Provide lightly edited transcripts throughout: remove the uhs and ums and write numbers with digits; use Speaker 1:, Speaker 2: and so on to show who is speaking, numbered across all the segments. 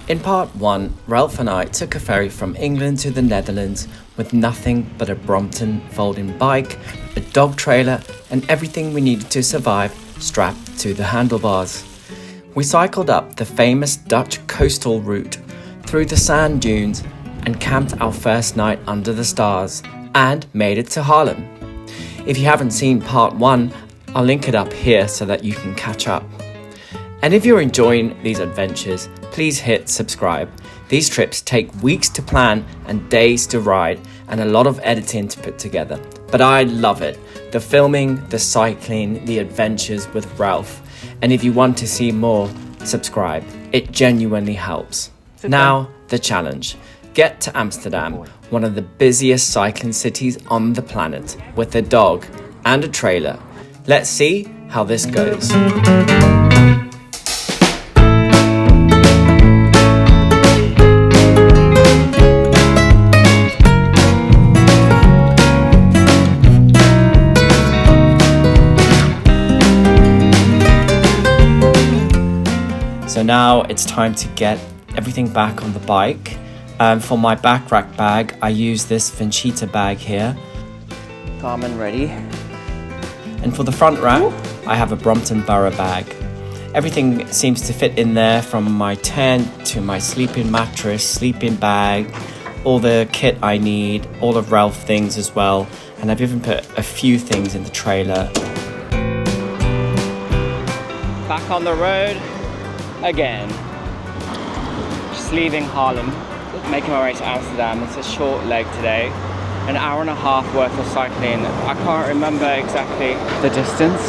Speaker 1: In part 1, Ralph and I took a ferry from England to the Netherlands with nothing but a Brompton folding bike, a dog trailer and everything we needed to survive strapped to the handlebars. We cycled up the famous Dutch coastal route through the sand dunes and camped our first night under the stars and made it to Haarlem. If you haven't seen part 1, I'll link it up here so that you can catch up. And if you're enjoying these adventures, please hit subscribe. These trips take weeks to plan and days to ride and a lot of editing to put together. But I love it. The filming, the cycling, the adventures with Ralph. And if you want to see more, subscribe. It genuinely helps. Now, the challenge. Get to Amsterdam, one of the busiest cycling cities on the planet, with a dog and a trailer. Let's see how this goes. So now it's time to get everything back on the bike. For my back rack bag, I use this Vincita bag here. Calm and ready. And for the front rack, I have a Brompton Borough bag. Everything seems to fit in there, from my tent to my sleeping mattress, sleeping bag, all the kit I need, all of Ralph things as well. And I've even put a few things in the trailer. Back on the road again. Just leaving Haarlem, making my way to Amsterdam. It's a short leg today, an hour and a half worth of cycling. I can't remember exactly the distance,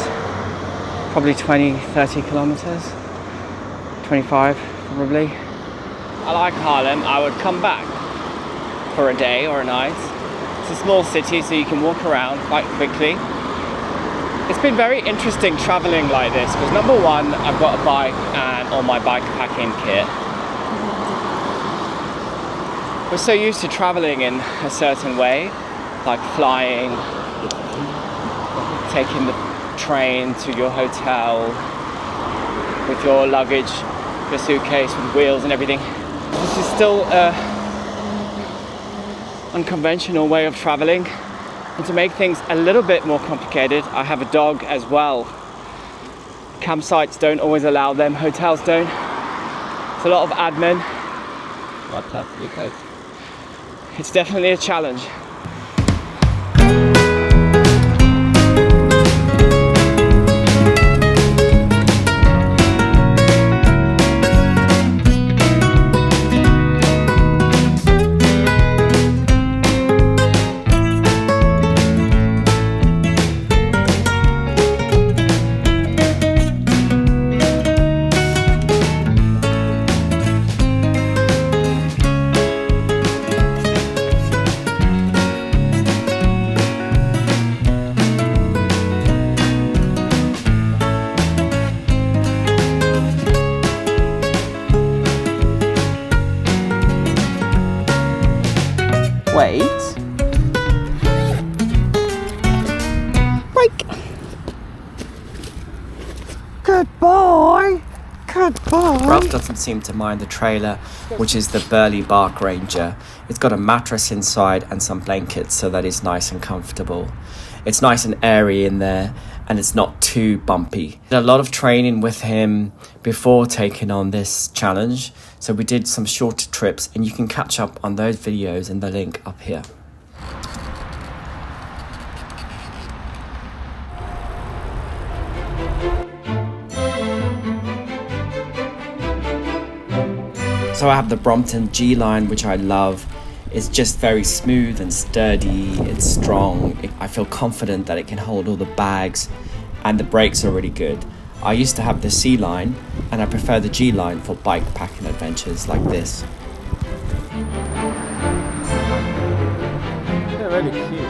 Speaker 1: probably 20-30 kilometers, 25 probably. I like Haarlem. I would come back for a day or a night. It's a small city, so you can walk around quite quickly. It's been very interesting traveling like this because, number one, I've got a bike and all my bikepacking kit. We're so used to traveling in a certain way, like flying, taking the train to your hotel with your luggage, your suitcase with wheels and everything. This is still an unconventional way of traveling. And to make things a little bit more complicated, I have a dog as well. Campsites don't always allow them, hotels don't. It's a lot of admin. What's up, you guys? It's definitely a challenge. Wait. Break. Goodbye. Goodbye. Ralph doesn't seem to mind the trailer, which is the Burley Bark Ranger. It's got a mattress inside and some blankets, so that is nice and comfortable. It's nice and airy in there, and it's not too bumpy. Did a lot of training with him before taking on this challenge, so we did some shorter trips, and you can catch up on those videos in the link up here. So I have the Brompton G-Line, which I love. It's just very smooth and sturdy, it's strong. I feel confident that it can hold all the bags, and the brakes are really good. I used to have the C-Line, and I prefer the G-Line for bikepacking adventures like this. They're really cute.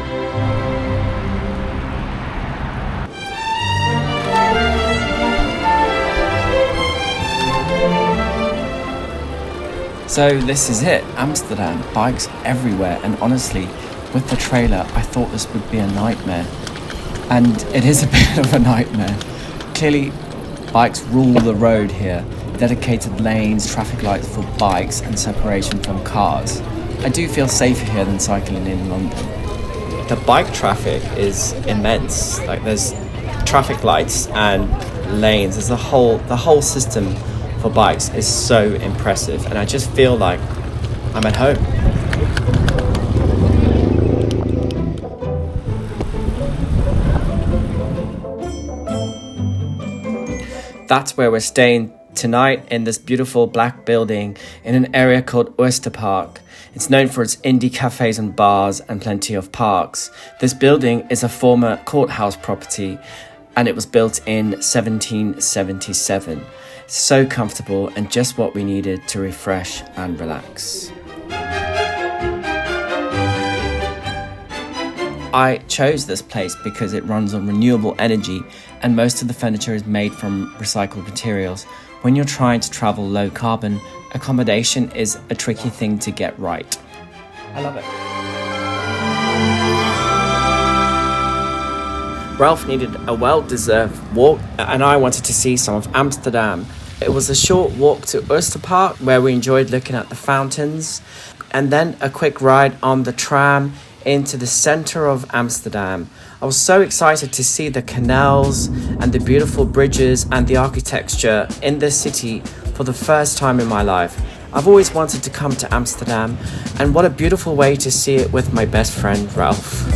Speaker 1: So this is it, Amsterdam, bikes everywhere, and honestly, with the trailer, I thought this would be a nightmare. And it is a bit of a nightmare. Clearly, bikes rule the road here. dedicated lanes, traffic lights for bikes and separation from cars. I do feel safer here than cycling in London. The bike traffic is immense. Like there's traffic lights and lanes. There's the whole system for bikes is so impressive, and I just feel like I'm at home. That's where we're staying tonight, in this beautiful black building in an area called Oyster Park. It's known for its indie cafes and bars and plenty of parks. This building is a former courthouse property and it was built in 1777. It's so comfortable and just what we needed to refresh and relax. I chose this place because it runs on renewable energy and most of the furniture is made from recycled materials. When you're trying to travel low carbon, accommodation is a tricky thing to get right. I love it. Ralph needed a well-deserved walk and I wanted to see some of Amsterdam. It was a short walk to Oyster Park where we enjoyed looking at the fountains, and then a quick ride on the tram into the center of Amsterdam. I was so excited to see the canals and the beautiful bridges and the architecture in this city for the first time in my life. I've always wanted to come to Amsterdam, and what a beautiful way to see it with my best friend Ralph.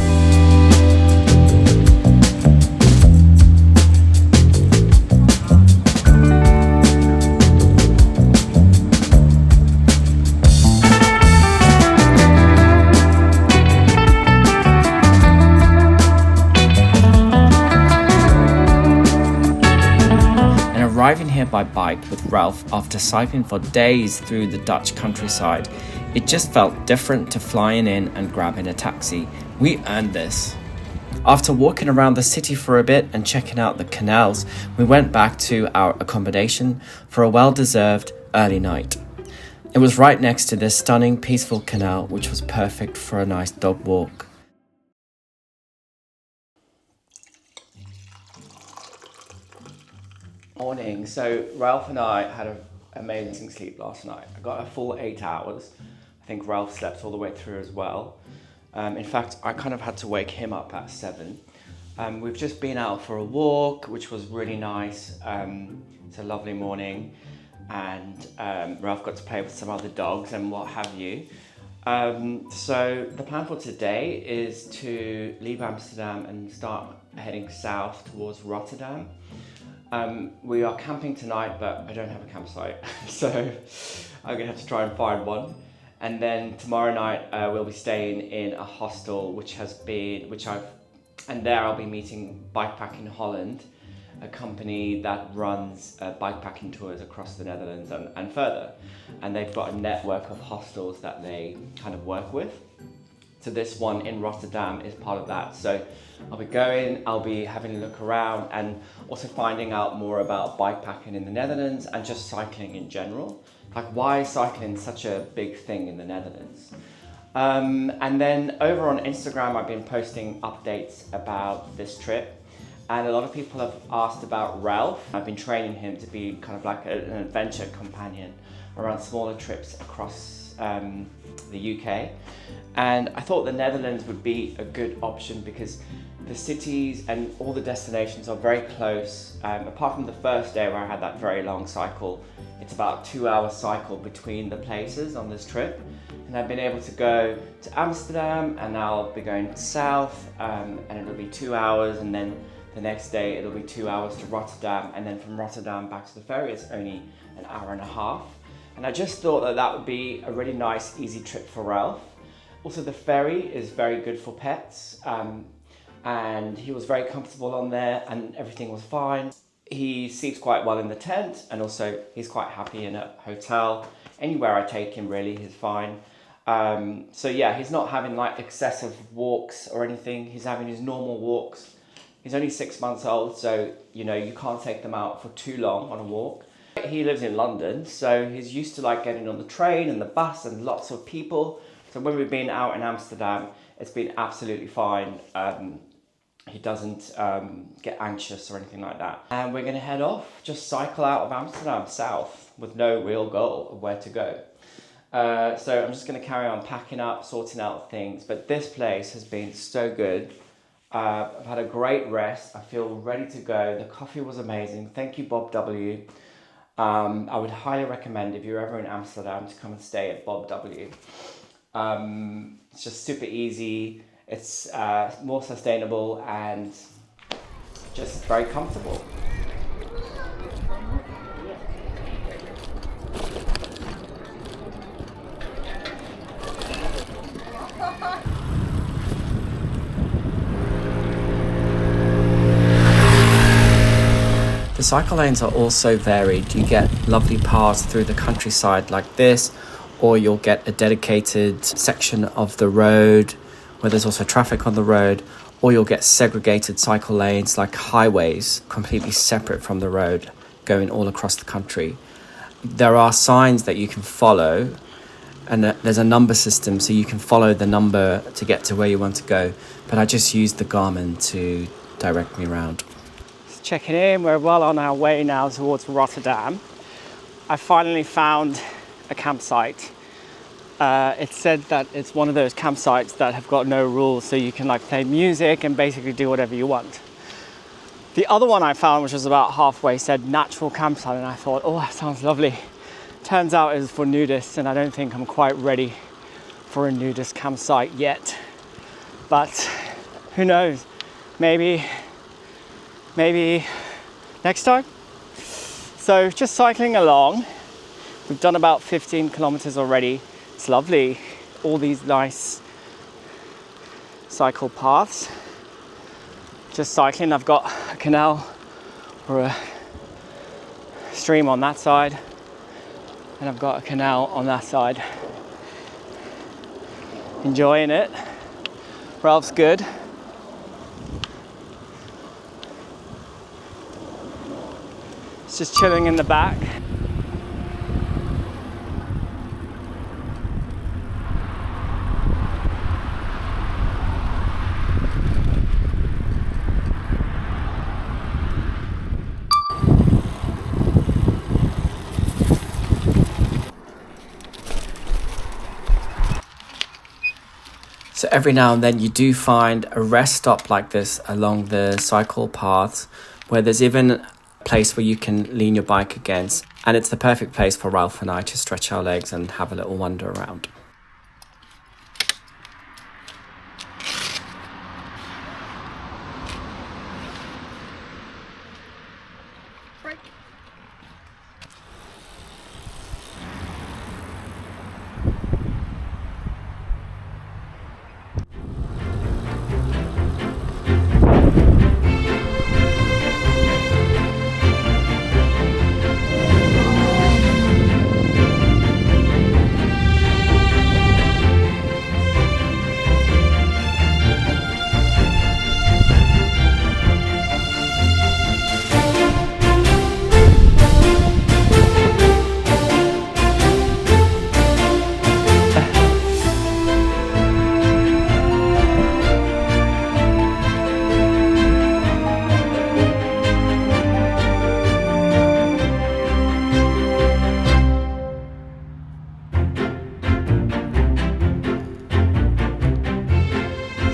Speaker 1: Arriving here by bike with Ralph after cycling for days through the Dutch countryside, it just felt different to flying in and grabbing a taxi. We earned this. After walking around the city for a bit and checking out the canals, we went back to our accommodation for a well-deserved early night. It was right next to this stunning, peaceful canal, which was perfect for a nice dog walk. Morning. So Ralph and I had an amazing sleep last night. I got a full 8 hours. I think Ralph slept all the way through as well. In fact, I kind of had to wake him up at 7. We've just been out for a walk, which was really nice. It's a lovely morning, and Ralph got to play with some other dogs and what have you. So the plan for today is to leave Amsterdam and start heading south towards Rotterdam. We are camping tonight, but I don't have a campsite, so I'm gonna have to try and find one. And then tomorrow night we'll be staying in a hostel, and there I'll be meeting Bikepacking Holland, a company that runs bikepacking tours across the Netherlands and further. And they've got a network of hostels that they kind of work with. So this one in Rotterdam is part of that. So I'll be going, I'll be having a look around and also finding out more about bikepacking in the Netherlands and just cycling in general. Like, why is cycling such a big thing in the Netherlands? And then over on Instagram, I've been posting updates about this trip. And a lot of people have asked about Ralph. I've been training him to be kind of like an adventure companion around smaller trips across the UK. And I thought the Netherlands would be a good option because the cities and all the destinations are very close. Apart from the first day where I had that very long cycle, it's about a 2-hour cycle between the places on this trip. And I've been able to go to Amsterdam, and now I'll be going south, and it'll be 2 hours, and then the next day it'll be 2 hours to Rotterdam, and then from Rotterdam back to the ferry it's only an hour and a half. And I just thought that that would be a really nice, easy trip for Ralph. Also, the ferry is very good for pets, and he was very comfortable on there and everything was fine. He sleeps quite well in the tent, and also he's quite happy in a hotel. Anywhere I take him really, he's fine. So yeah, he's not having like excessive walks or anything. He's having his normal walks. He's only 6 months old, so you know, you can't take them out for too long on a walk. He lives in London, so he's used to like getting on the train and the bus and lots of people. So when we've been out in Amsterdam, it's been absolutely fine. He doesn't get anxious or anything like that. And we're gonna head off, just cycle out of Amsterdam south. with no real goal of where to go. So I'm just going to carry on packing up, sorting out things. But this place has been so good. I've had a great rest. I feel ready to go. The coffee was amazing. Thank you, Bob W. I would highly recommend, if you're ever in Amsterdam, to come and stay at Bob W. It's just super easy. It's more sustainable and just very comfortable. The cycle lanes are also varied. You get lovely paths through the countryside like this, or you'll get a dedicated section of the road where there's also traffic on the road, or you'll get segregated cycle lanes like highways, completely separate from the road, going all across the country. There are signs that you can follow, and there's a number system, so you can follow the number to get to where you want to go. But I just used the Garmin to direct me around. Just checking in, we're well on our way now towards Rotterdam. I finally found a campsite. It said that it's one of those campsites that have got no rules, so you can like play music and basically do whatever you want. The other one I found, which was about halfway, said natural campsite, and I thought, oh, that sounds lovely. Turns out it's for nudists, and I don't think I'm quite ready for a nudist campsite yet. But who knows? Maybe next time. So just cycling along. We've done about 15 kilometers already. It's lovely. All these nice cycle paths. Just cycling. I've got a canal or a stream on that side, and I've got a canal on that side. Enjoying it. Ralph's good. It's just chilling in the back. So every now and then you do find a rest stop like this along the cycle paths, where there's even a place where you can lean your bike against, and it's the perfect place for Ralph and I to stretch our legs and have a little wander around.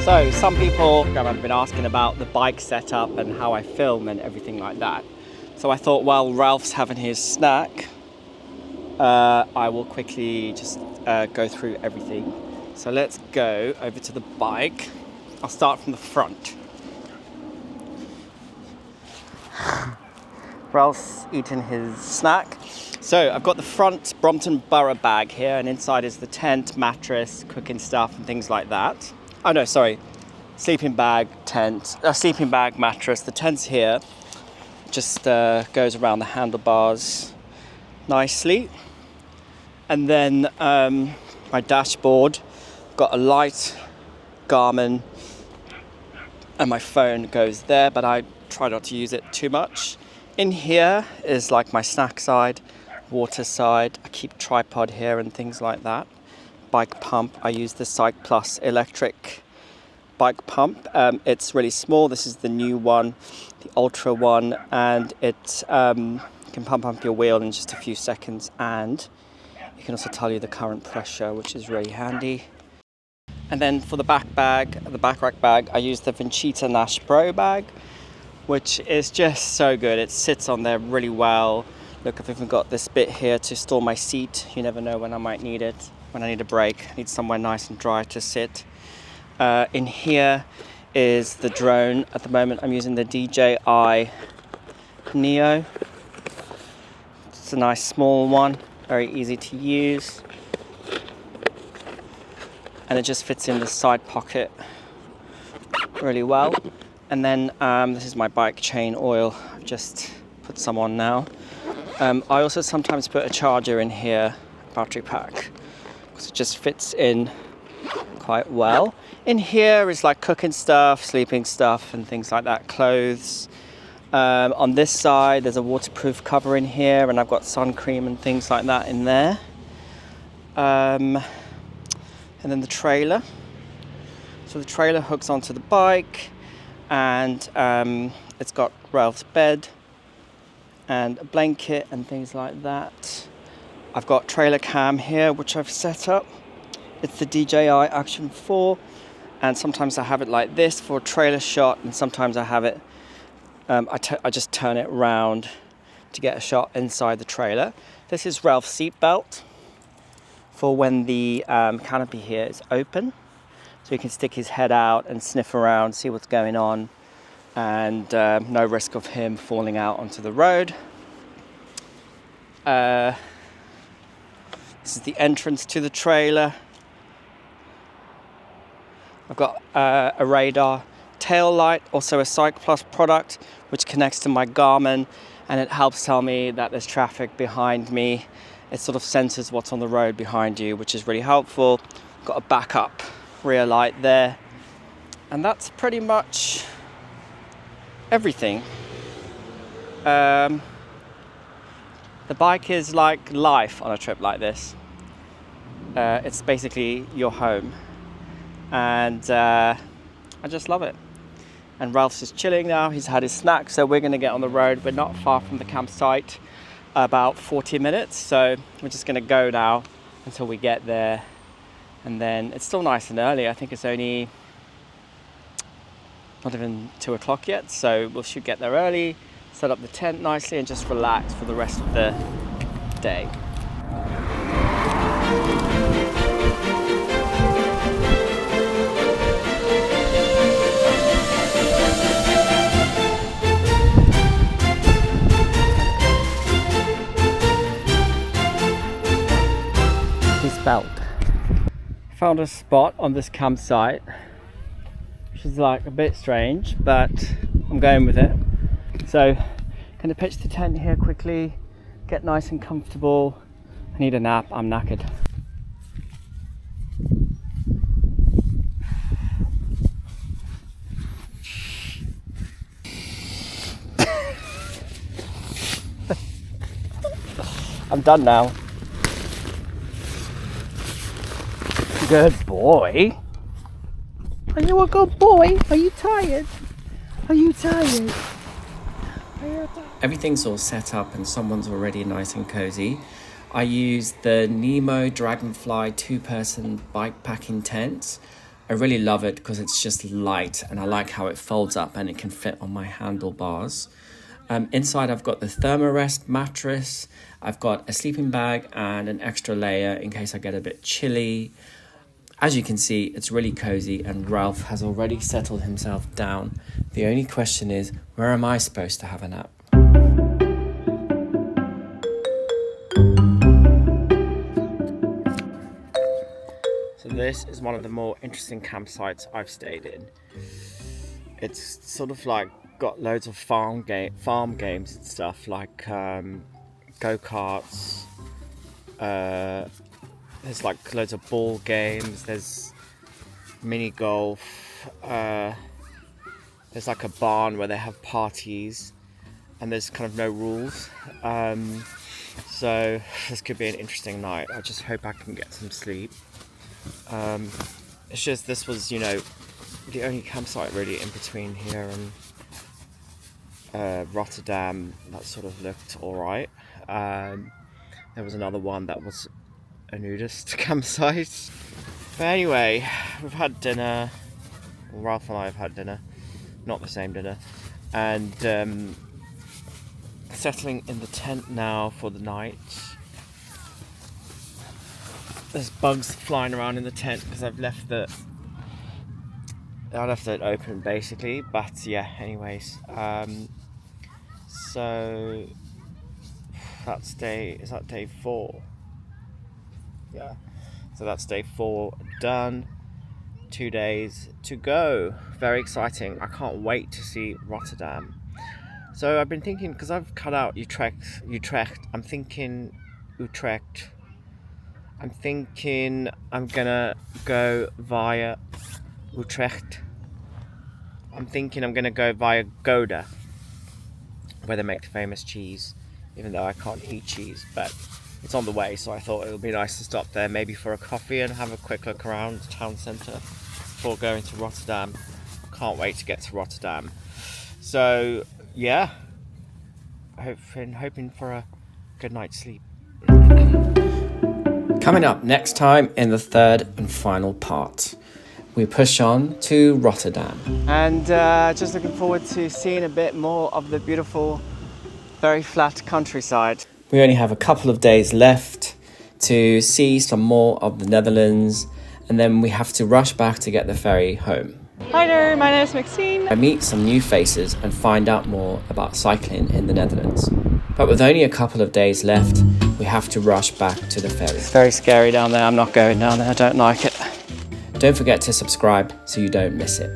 Speaker 1: So some people have been asking about the bike setup and how I film and everything like that. So I thought while Ralph's having his snack, I will quickly just go through everything. So let's go over to the bike. I'll start from the front. Ralph's eating his snack. So I've got the front Brompton Borough bag here, and inside is the tent, mattress, cooking stuff and things like that. Oh no, sorry, sleeping bag, tent, sleeping bag, mattress. The tent's here, just goes around the handlebars nicely. And then my dashboard, got a light, Garmin, and my phone goes there, but I try not to use it too much. In here is like my snack side, water side. I keep tripod here and things like that. Bike pump, I use the Cycplus electric bike pump. It's really small. This is the new one, the ultra one, and it can
Speaker 2: can pump up your wheel in just a few seconds, and it can also tell you the current pressure, which is really handy. And then for the back rack bag, I use the Vincita Nash Pro bag, which is just so good. It sits on there really well. Look, I've even got this bit here to store my seat. You never know when I might need it. When I need a break, I need somewhere nice and dry to sit. In here is the drone. At the moment, I'm using the DJI Neo. It's a nice small one, very easy to use. And it just fits in the side pocket really well. And then this is my bike chain oil. I've just put some on now. I also sometimes put a charger in here, battery pack, because it just fits in quite well. In here is like cooking stuff, sleeping stuff, and things like that, clothes. On this side, there's a waterproof cover in here, and I've got sun cream and things like that in there. And then the trailer. So the trailer hooks onto the bike, and it's got Ralph's bed and a blanket and things like that. I've got trailer cam here, which I've set up. It's the DJI Action 4, and sometimes I have it like this for a trailer shot, and sometimes I have it, I just turn it around to get a shot inside the trailer. This is Ralph's seat belt for when the canopy here is open, so he can stick his head out and sniff around, see what's going on, and no risk of him falling out onto the road. This is the entrance to the trailer. I've got a radar tail light, also a Cycplus product, which connects to my Garmin, and it helps tell me that there's traffic behind me. It sort of senses what's on the road behind you, which is really helpful. Got a backup rear light there. And that's pretty much everything. The bike is like life on a trip like this. It's basically your home. And I just love it. And Ralph's is chilling now. He's had his snack, so we're going to get on the road. We're not far from the campsite. About 40 minutes, so we're just going to go now until we get there, and then it's still nice and early. I think it's only not even 2 o'clock yet, so we should get there early, set up the tent nicely, and just relax for the rest of the day. Belt. Found a spot on this campsite which is like a bit strange, but I'm going with it. So gonna pitch the tent here quickly, get nice and comfortable. I need a nap, I'm knackered. I'm done now. Good boy. Are you a good boy? Are you tired? Are you tired?
Speaker 1: Everything's all set up and someone's already nice and cozy. I used the Nemo Dragonfly 2-person bikepacking tent. I really love it because it's just light, and I like how it folds up and it can fit on my handlebars. Inside I've got the Therm-a-Rest mattress. I've got a sleeping bag and an extra layer in case I get a bit chilly. As you can see, it's really cozy, and Ralph has already settled himself down. The only question is, where am I supposed to have a nap? So this is one of the more interesting campsites I've stayed in. It's sort of like got loads of farm games and stuff, like go-karts, there's like loads of ball games, there's mini golf, there's like a barn where they have parties, and there's kind of no rules. So this could be an interesting night. I just hope I can get some sleep. It's just, this was, you know, the only campsite really in between here
Speaker 2: Rotterdam, that sort of looked alright. There was another one that was a nudist campsite. But anyway, we've had dinner. Ralph and I have had dinner, not the same dinner, and settling in the tent now for the night. There's bugs flying around in the tent because I left it open basically, but yeah, anyways, so that's is that day 4? Yeah, so that's day 4 done. 2 days to go. Very exciting. I can't wait to see Rotterdam. So I've been thinking, because I've cut out Utrecht, I'm thinking Utrecht. I'm thinking I'm gonna go via Utrecht. I'm thinking I'm gonna go via Gouda, where they make the famous cheese, even though I can't eat cheese, but it's on the way, so I thought it would be nice to stop there, maybe for a coffee and have a quick look around the town centre before going to Rotterdam. Can't wait to get to Rotterdam. So yeah, hoping for a good night's sleep.
Speaker 1: Coming up next time in the third and final part, we push on to Rotterdam.
Speaker 2: And just looking forward to seeing a bit more of the beautiful, very flat countryside.
Speaker 1: We only have a couple of days left to see some more of the Netherlands, and then we have to rush back to get the ferry home.
Speaker 3: Hi there, my name is Maxine.
Speaker 1: I meet some new faces and find out more about cycling in the Netherlands. But with only a couple of days left, we have to rush back to the ferry.
Speaker 2: It's very scary down there. I'm not going down there. I don't like it.
Speaker 1: Don't forget to subscribe so you don't miss it.